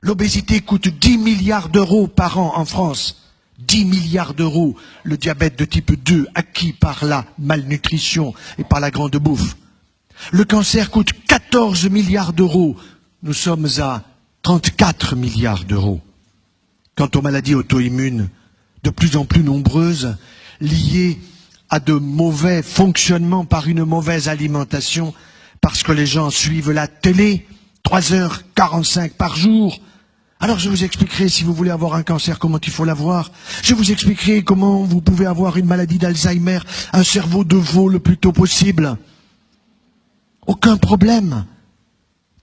L'obésité coûte 10 milliards d'euros par an en France. 10 milliards d'euros. Le diabète de type 2 acquis par la malnutrition et par la grande bouffe. Le cancer coûte 14 milliards d'euros. Nous sommes à 34 milliards d'euros. Quant aux maladies auto-immunes, de plus en plus nombreuses, liées à de mauvais fonctionnements par une mauvaise alimentation, parce que les gens suivent la télé, 3h45 par jour. Alors je vous expliquerai, si vous voulez avoir un cancer, comment il faut l'avoir. Je vous expliquerai comment vous pouvez avoir une maladie d'Alzheimer, un cerveau de veau le plus tôt possible. Aucun problème.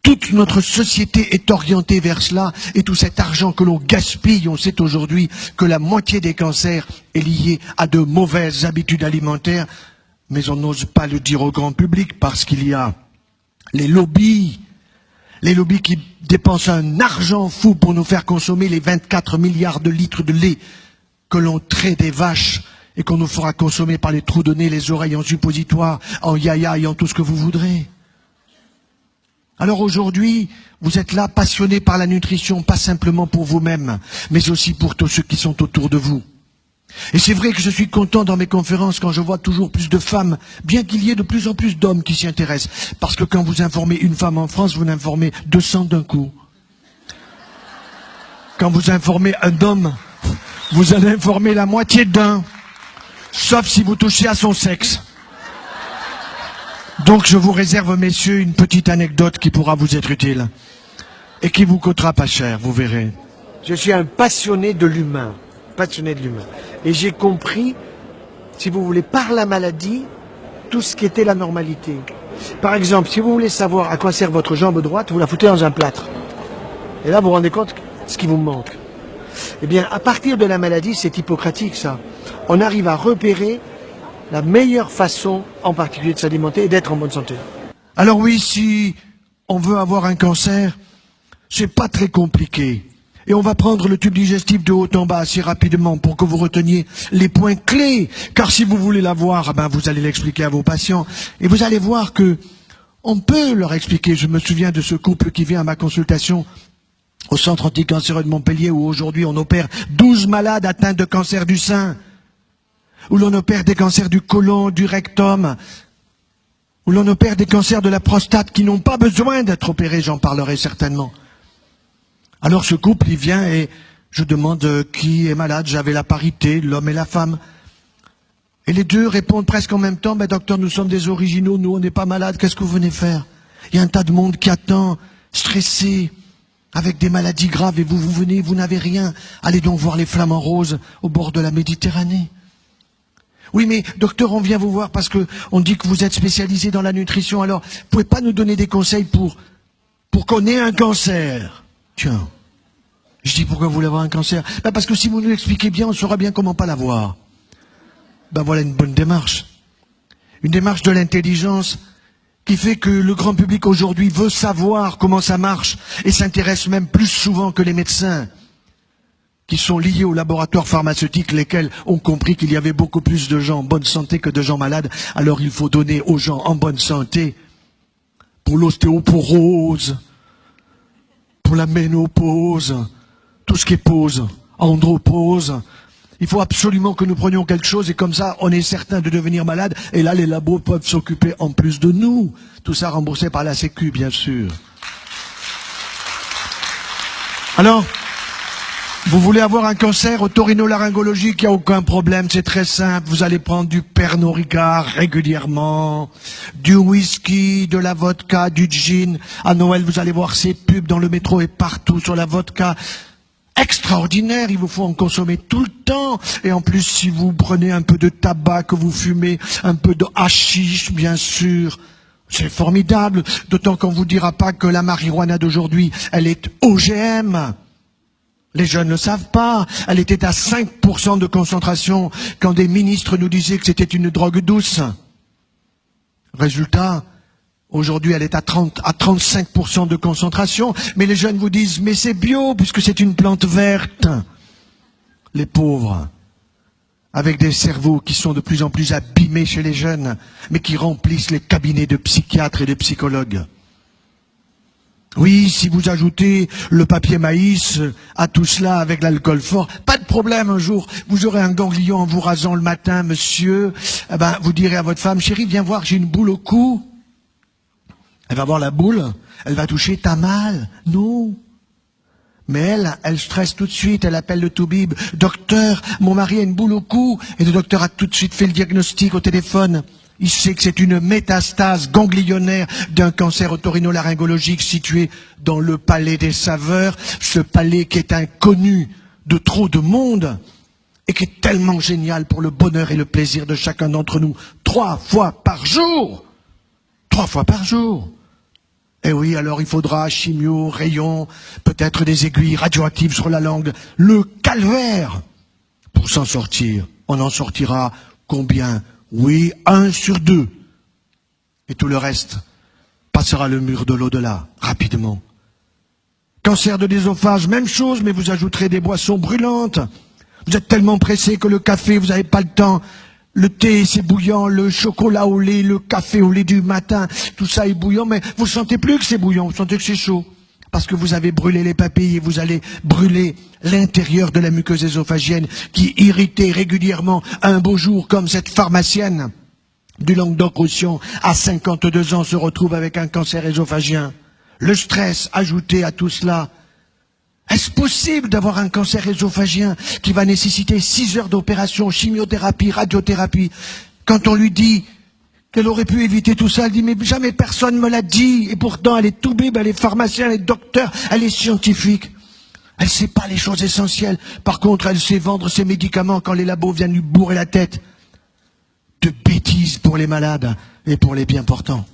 Toute notre société est orientée vers cela, et tout cet argent que l'on gaspille, on sait aujourd'hui que la moitié des cancers est liée à de mauvaises habitudes alimentaires, mais on n'ose pas le dire au grand public parce qu'il y a les lobbies qui dépensent un argent fou pour nous faire consommer les 24 milliards de litres de lait que l'on traite des vaches et qu'on nous fera consommer par les trous de nez, les oreilles en suppositoire, en yaya et en tout ce que vous voudrez. Alors aujourd'hui, vous êtes là passionnés par la nutrition, pas simplement pour vous-même, mais aussi pour tous ceux qui sont autour de vous. Et c'est vrai que je suis content dans mes conférences quand je vois toujours plus de femmes, bien qu'il y ait de plus en plus d'hommes qui s'y intéressent. Parce que quand vous informez une femme en France, vous en informez 200 d'un coup. Quand vous informez un homme, vous en informez la moitié d'un. Sauf si vous touchez à son sexe. Donc je vous réserve, messieurs, une petite anecdote qui pourra vous être utile. Et qui vous coûtera pas cher, vous verrez. Je suis un passionné de l'humain. Passionné de l'humain. Et j'ai compris, si vous voulez, par la maladie, tout ce qui était la normalité. Par exemple, si vous voulez savoir à quoi sert votre jambe droite, vous la foutez dans un plâtre. Et là, vous vous rendez compte ce qui vous manque. Eh bien, à partir de la maladie, c'est hippocratique, ça. On arrive à repérer la meilleure façon, en particulier, de s'alimenter et d'être en bonne santé. Alors oui, si on veut avoir un cancer, c'est pas très compliqué. Et on va prendre le tube digestif de haut en bas assez rapidement pour que vous reteniez les points clés. Car si vous voulez l'avoir, ben vous allez l'expliquer à vos patients. Et vous allez voir que on peut leur expliquer. Je me souviens de ce couple qui vient à ma consultation au centre anticancéreux de Montpellier où aujourd'hui on opère 12 malades atteints de cancer du sein. Où l'on opère des cancers du côlon, du rectum. Où l'on opère des cancers de la prostate qui n'ont pas besoin d'être opérés, j'en parlerai certainement. Alors ce couple, il vient et je demande qui est malade. J'avais la parité, l'homme et la femme. Et les deux répondent presque en même temps, mais docteur, nous sommes des originaux, nous on n'est pas malades, qu'est-ce que vous venez faire? Il y a un tas de monde qui attend, stressé, avec des maladies graves, et vous venez, vous n'avez rien. Allez donc voir les flamants roses au bord de la Méditerranée. Oui, mais docteur, on vient vous voir parce que on dit que vous êtes spécialisé dans la nutrition, alors vous pouvez pas nous donner des conseils pour qu'on ait un cancer? Tiens, je dis pourquoi vous voulez avoir un cancer? Ben parce que si vous nous l'expliquez bien, on saura bien comment pas l'avoir. Ben voilà une bonne démarche. Une démarche de l'intelligence qui fait que le grand public aujourd'hui veut savoir comment ça marche et s'intéresse même plus souvent que les médecins qui sont liés aux laboratoires pharmaceutiques, lesquels ont compris qu'il y avait beaucoup plus de gens en bonne santé que de gens malades. Alors il faut donner aux gens en bonne santé pour l'ostéoporose, pour la ménopause, tout ce qui est pause, andropause. Il faut absolument que nous prenions quelque chose et comme ça, on est certain de devenir malade. Et là, les labos peuvent s'occuper en plus de nous. Tout ça remboursé par la Sécu, bien sûr. Alors, vous voulez avoir un cancer otorhinolaryngologique, il n'y a aucun problème, c'est très simple. Vous allez prendre du Pernod Ricard régulièrement, du whisky, de la vodka, du gin. À Noël, vous allez voir ces pubs dans le métro et partout sur la vodka. Extraordinaire, il vous faut en consommer tout le temps. Et en plus, si vous prenez un peu de tabac, que vous fumez, un peu de hashish, bien sûr, c'est formidable. D'autant qu'on ne vous dira pas que la marijuana d'aujourd'hui, elle est OGM. Les jeunes ne le savent pas. Elle était à 5% de concentration quand des ministres nous disaient que c'était une drogue douce. Résultat, aujourd'hui elle est à 35% de concentration. Mais les jeunes vous disent, mais c'est bio puisque c'est une plante verte. Les pauvres, avec des cerveaux qui sont de plus en plus abîmés chez les jeunes, mais qui remplissent les cabinets de psychiatres et de psychologues. Oui, si vous ajoutez le papier maïs à tout cela avec l'alcool fort, pas de problème un jour. Vous aurez un ganglion en vous rasant le matin, monsieur. Eh ben, vous direz à votre femme, chérie, viens voir, j'ai une boule au cou. Elle va voir la boule, elle va toucher, t'as mal? Non. Mais elle stresse tout de suite, elle appelle le toubib. Docteur, mon mari a une boule au cou. Et le docteur a tout de suite fait le diagnostic au téléphone. Il sait que c'est une métastase ganglionnaire d'un cancer otorhinolaryngologique situé dans le palais des saveurs, ce palais qui est inconnu de trop de monde et qui est tellement génial pour le bonheur et le plaisir de chacun d'entre nous. 3 fois par jour. 3 fois par jour. Eh oui, alors il faudra chimio, rayons, peut-être des aiguilles radioactives sur la langue. Le calvaire. Pour s'en sortir, on en sortira combien? Oui, 1 sur 2. Et tout le reste passera le mur de l'au-delà, rapidement. Cancer de l'œsophage, même chose, mais vous ajouterez des boissons brûlantes. Vous êtes tellement pressé que le café, vous n'avez pas le temps. Le thé, c'est bouillant, le chocolat au lait, le café au lait du matin, tout ça est bouillant, mais vous ne sentez plus que c'est bouillant, vous sentez que c'est chaud. Parce que vous avez brûlé les papilles et vous allez brûler l'intérieur de la muqueuse ésophagienne qui, irritée régulièrement, un beau jour, comme cette pharmacienne du Languedoc-Roussillon, à 52 ans, se retrouve avec un cancer œsophagien. Le stress ajouté à tout cela. Est-ce possible d'avoir un cancer œsophagien qui va nécessiter 6 heures d'opération, chimiothérapie, radiothérapie? Quand on lui dit qu'elle aurait pu éviter tout ça, elle dit mais jamais personne me l'a dit. Et pourtant elle est toubib, elle est pharmacienne, elle est docteur, elle est scientifique. Elle sait pas les choses essentielles. Par contre, elle sait vendre ses médicaments quand les labos viennent lui bourrer la tête. De bêtises pour les malades et pour les bien portants.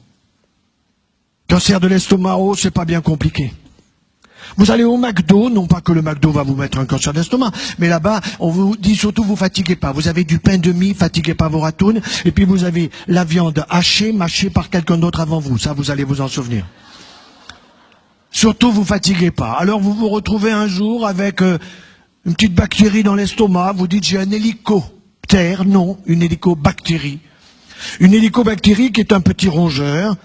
Cancer de l'estomac, oh, c'est pas bien compliqué. Vous allez au McDo, non pas que le McDo va vous mettre un cancer d'estomac, mais là-bas, on vous dit surtout, vous fatiguez pas. Vous avez du pain de mie, fatiguez pas vos ratounes, et puis vous avez la viande hachée, mâchée par quelqu'un d'autre avant vous. Ça, vous allez vous en souvenir. Surtout, vous fatiguez pas. Alors, vous vous retrouvez un jour avec une petite bactérie dans l'estomac, vous dites, j'ai un hélicoptère. Non, une hélicobactérie. Une hélicobactérie qui est un petit rongeur,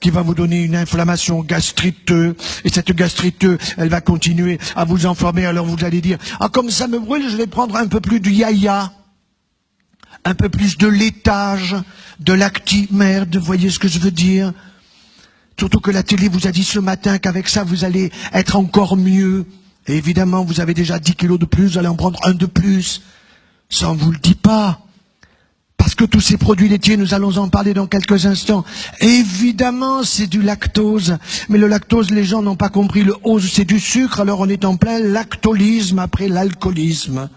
qui va vous donner une inflammation gastriteuse, et cette gastriteuse, elle va continuer à vous enfermer, alors vous allez dire, ah comme ça me brûle, je vais prendre un peu plus de yaya, un peu plus de laitage, de lactimerde, vous voyez ce que je veux dire? Surtout que la télé vous a dit ce matin qu'avec ça vous allez être encore mieux, et évidemment vous avez déjà 10 kilos de plus, vous allez en prendre un de plus, ça on vous le dit pas. Parce que tous ces produits laitiers, nous allons en parler dans quelques instants. Évidemment, c'est du lactose. Mais le lactose, les gens n'ont pas compris. Le ose, c'est du sucre. Alors on est en plein lactolisme après l'alcoolisme.